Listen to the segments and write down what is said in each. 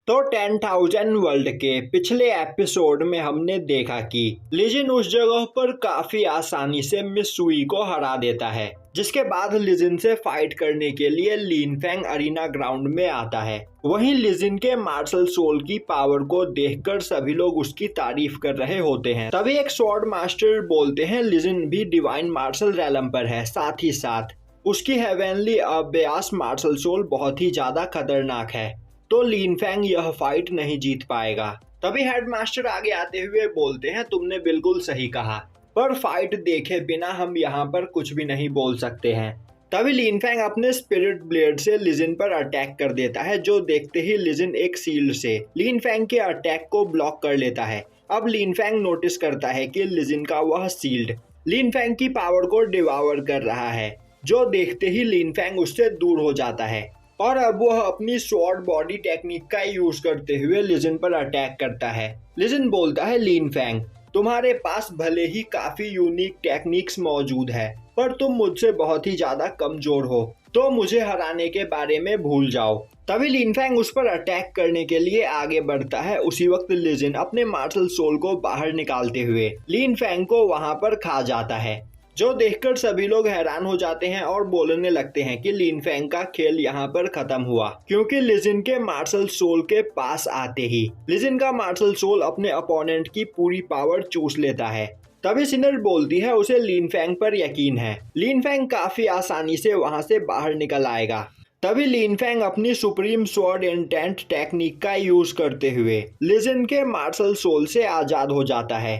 तो 10,000 वर्ल्ड के पिछले एपिसोड में हमने देखा कि लिजिन उस जगह पर काफी आसानी से मिस सुई को हरा देता है, जिसके बाद लिजिन से फाइट करने के लिए लिन फेंग अरीना ग्राउंड में आता है। वहीं लिजिन के मार्शल सोल की पावर को देखकर सभी लोग उसकी तारीफ कर रहे होते हैं। तभी एक स्वॉर्ड मास्टर बोलते हैं लिजिन भी डिवाइन मार्शल रैलम पर है, साथ ही साथ उसकी हेवेनली अब्यास मार्शल सोल बहुत ही ज्यादा खतरनाक है, तो लिन फेंग यह फाइट नहीं जीत पाएगा। तभी हेडमास्टर आगे आते हुए बोलते हैं तुमने बिल्कुल सही कहा, पर फाइट देखे बिना हम यहाँ पर कुछ भी नहीं बोल सकते हैं। तभी लिन फेंग अपने स्पिरिट ब्लेड से लिजिन पर अटैक कर देता है, जो देखते ही लिजिन एक शील्ड से लिन फेंग के अटैक को ब्लॉक कर लेता है। अब लिन फेंग नोटिस करता है कि लिजिन का वह शील्ड लिन फेंग की पावर को डिवावर कर रहा है, जो देखते ही लिन फेंग उससे दूर हो जाता है और अब वह अपनी स्वॉर्ड बॉडी टेक्निक का यूज करते हुए लिजिन पर अटैक करता है। लिजिन बोलता है लिन फेंग तुम्हारे पास भले ही काफी यूनिक टेक्निक्स मौजूद है, पर तुम मुझसे बहुत ही ज्यादा कमजोर हो, तो मुझे हराने के बारे में भूल जाओ। तभी लिन फेंग उस पर अटैक करने के लिए आगे बढ़ता है। उसी वक्त लिजिन अपने मार्शल सोल को बाहर निकालते हुए लिन फेंग को वहां पर खा जाता है, जो देखकर सभी लोग हैरान हो जाते हैं और बोलने लगते हैं कि लिन फेंग का खेल यहाँ पर खत्म हुआ, क्योंकि लिजिन के मार्शल सोल के पास आते ही लिजिन का मार्शल सोल अपने अपोनेंट की पूरी पावर चूस लेता है। तभी सिनर बोलती है उसे लिन फेंग पर यकीन है, लिन फेंग काफी आसानी से वहां से बाहर निकल आएगा। तभी लिन फेंग अपनी सुप्रीम स्वॉर्ड इंटेंट टेक्निक का यूज करते हुए लिजिन के मार्शल सोल से आजाद हो जाता है।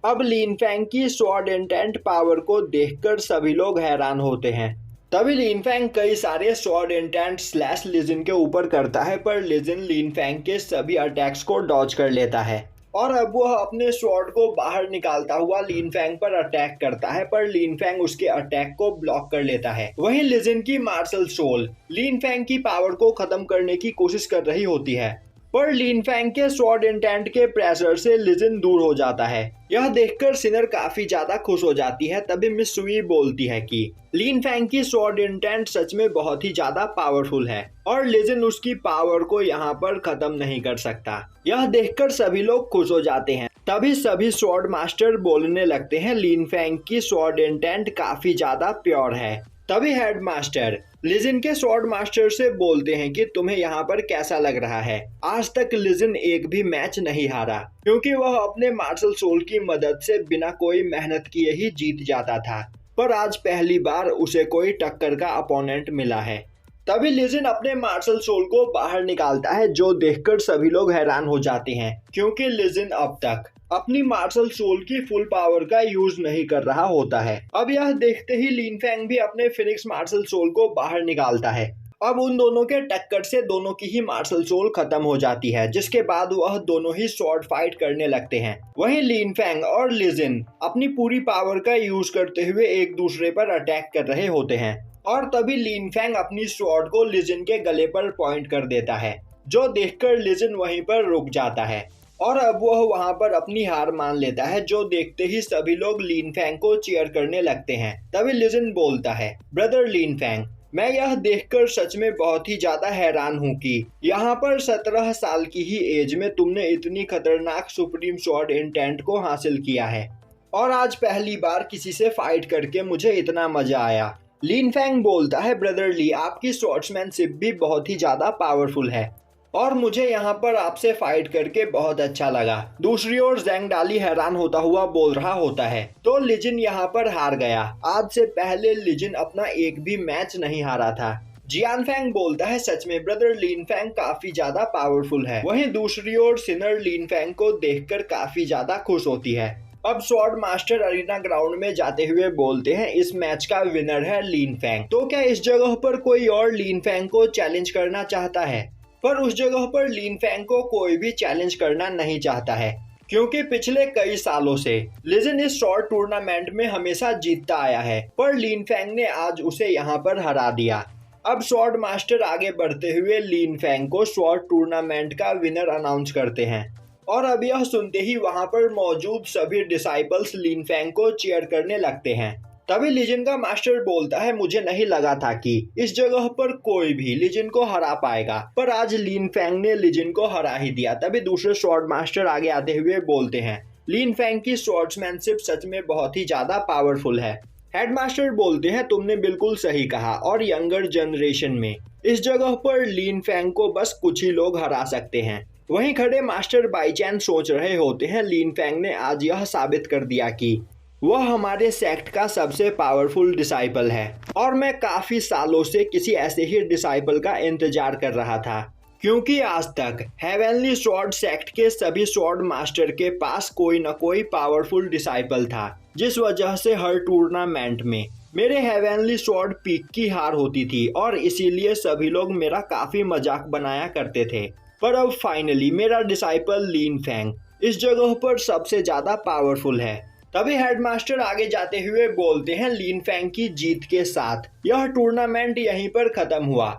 अब लिन फेंग की स्वॉर्ड इंटेंट पावर को देखकर सभी लोग हैरान होते हैं। तभी लिन फेंग कई सारे स्वॉर्ड इंटेंट स्लैश लिजिन के ऊपर करता है, पर लिजिन लिन फेंग के सभी अटैक्स को डॉज कर लेता है और अब वह अपने स्वॉर्ड को बाहर निकालता हुआ लिन फेंग पर अटैक करता है, पर लिन फेंग उसके अटैक को ब्लॉक कर लेता है। वहीं लिजिन की मार्शल सोल लिन फेंग की पावर को खत्म करने की कोशिश कर रही होती है, पर लिन फेंग के स्वॉर्ड इंटेंट के प्रेशर से लिजिन दूर हो जाता है। यह देखकर सिनर काफी ज्यादा खुश हो जाती है। तभी मिस सुई बोलती है कि लिन फेंग की स्वॉर्ड इंटेंट सच में बहुत ही ज्यादा पावरफुल है और लिजिन उसकी पावर को यहाँ पर खत्म नहीं कर सकता। यह देखकर सभी लोग खुश हो जाते हैं। तभी सभी स्वॉर्ड मास्टर बोलने लगते हैं लिन फेंग की स्वॉर्ड इंटेंट काफी ज्यादा प्योर है। तभी हेडमास्टर लिजिन के स्वॉर्ड मास्टर से बोलते हैं कि तुम्हें यहाँ पर कैसा लग रहा है। आज तक लिजिन एक भी मैच नहीं हारा, क्योंकि वह अपने मार्शल सोल की मदद से बिना कोई मेहनत किए ही जीत जाता था, पर आज पहली बार उसे कोई टक्कर का अपोनेंट मिला है। तभी लिजिन अपने मार्शल सोल को बाहर निकालता है, जो देखकर सभी लोग हैरान हो जाते हैं, क्योंकि लिजिन अब तक अपनी मार्शल सोल की फुल पावर का यूज नहीं कर रहा होता है। अब यह देखते ही लिन फेंग भी अपने फिनिक्स मार्शल सोल को बाहर निकालता है। अब उन दोनों के टक्कर से दोनों की ही मार्शल सोल खत्म हो जाती है, जिसके बाद वह दोनों ही स्वॉर्ड फाइट करने लगते हैं। वहीं लिन फेंग और लिजिन अपनी पूरी पावर का यूज करते हुए एक दूसरे पर अटैक कर रहे होते हैं और तभी लिन फेंग अपनी स्वॉर्ड को लिजिन के गले पर पॉइंट कर देता है, जो देखकर लिजिन वहीं पर रुक जाता है और अब वह वहां पर अपनी हार मान लेता है, जो देखते ही सभी लोग लिन फेंग को चीयर करने लगते हैं। तभी लिजिन बोलता है ब्रदर लिन फेंग, मैं यह देखकर सच में बहुत ही ज्यादा हैरान हूँ कि यहाँ पर 17 साल की ही एज में तुमने इतनी खतरनाक सुप्रीम स्वॉर्ड इंटेंट को हासिल किया है और आज पहली बार किसी से फाइट करके मुझे इतना मजा आया। लिन फेंग बोलता है ब्रदर ली, आपकी स्वॉर्ड्समैनशिप भी बहुत ही ज्यादा पावरफुल है और मुझे यहाँ पर आपसे फाइट करके बहुत अच्छा लगा। दूसरी ओर ज़ैंग डाली हैरान होता हुआ बोल रहा होता है, तो लिजिन यहाँ पर हार गया। आज से पहले लिजिन अपना एक भी मैच नहीं हारा था। जियान फेंग बोलता है सच में ब्रदर लिन फेंग काफी ज्यादा पावरफुल है। वहीं दूसरी ओर सिनर लिन फेंग को देखकर काफी ज्यादा खुश होती है। अब स्वॉर्ड मास्टर अरीना ग्राउंड में जाते हुए बोलते हैं इस मैच का विनर है लिन फेंग, तो क्या इस जगह पर कोई और लिन फेंग को चैलेंज करना चाहता है? पर उस जगह पर लिन फेंग को कोई भी चैलेंज करना नहीं चाहता है, क्योंकि पिछले कई सालों से लिजिन इस स्वॉर्ड टूर्नामेंट में हमेशा जीतता आया है, पर लिन फेंग ने आज उसे यहाँ पर हरा दिया। अब स्वॉर्ड मास्टर आगे बढ़ते हुए लिन फेंग को स्वॉर्ड टूर्नामेंट का विनर अनाउंस करते हैं और अब यह सुनते ही वहां पर मौजूद सभी डिसाइपल्स लिन फेंग को चीयर करने लगते हैं। तभी लीजेंड का मास्टर बोलता है, मुझे नहीं लगा था कि इस जगह पर कोई भी लीजेंड को हरा पाएगा, पर आज लिन फैंग ने लीजेंड को हरा ही दिया। तभी दूसरे स्वॉर्ड मास्टर आगे आते हुए बोलते हैं, लिन फैंग की स्वॉर्ड्समैनशिप सच में बहुत ही ज्यादा पावरफुल है। हेडमास्टर बोलते हैं, तुमने बिल्कुल सही कहा, और यंगर जनरेशन में इस जगह पर लिन फैंग को बस कुछ ही लोग हरा सकते हैं। वहीं खड़े मास्टर बाईचैन सोच रहे होते हैं, लिन फैंग ने आज यह साबित कर दिया कि वह हमारे सेक्ट का सबसे पावरफुल डिसाइपल है, और मैं काफी सालों से किसी ऐसे ही डिसाइपल का इंतजार कर रहा था, क्योंकि आज तक हेवनली स्वॉर्ड सेक्ट के सभी स्वॉर्ड मास्टर के पास कोई न कोई पावरफुल डिसाइपल था, जिस वजह से हर टूर्नामेंट में मेरे हेवनली स्वॉर्ड पीक की हार होती थी, और इसीलिए सभी लोग मेरा काफी मजाक बनाया करते थे। पर अब फाइनली मेरा डिसाइपल लिन फैंग इस जगह पर सबसे ज्यादा पावरफुल है। तभी हेडमास्टर आगे जाते हुए बोलते हैं, लिन फैंग की जीत के साथ यह टूर्नामेंट यहीं पर खत्म हुआ,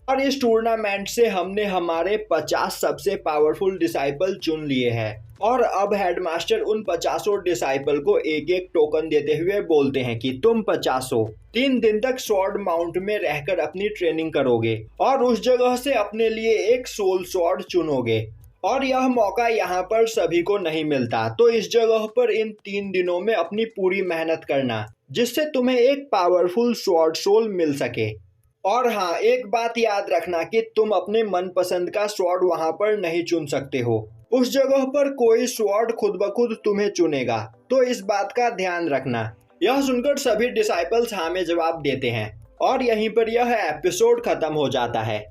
और इस टूर्नामेंट से हमने हमारे 50 सबसे पावरफुल डिसाइपल चुन लिए हैं। और अब हेडमास्टर उन 50 डिसाइपल को एक एक टोकन देते हुए बोलते हैं कि तुम 50 3 दिन तक स्वॉर्ड माउंट में रहकर अपनी ट्रेनिंग करोगे, और उस जगह से अपने लिए एक सोल स्वॉर्ड चुनोगे, और यह मौका यहाँ पर सभी को नहीं मिलता। तो इस जगह पर इन 3 दिनों में अपनी पूरी मेहनत करना, जिससे तुम्हें एक पावरफुल स्वॉर्ड सोल मिल सके। और हाँ, एक बात याद रखना कि तुम अपने मनपसंद का स्वॉर्ड वहां पर नहीं चुन सकते हो, उस जगह पर कोई स्वॉर्ड खुद ब खुद तुम्हें चुनेगा, तो इस बात का ध्यान रखना। यह सुनकर सभी डिसाइपल्स हाँ में जवाब देते हैं, और यहीं पर यह एपिसोड खत्म हो जाता है।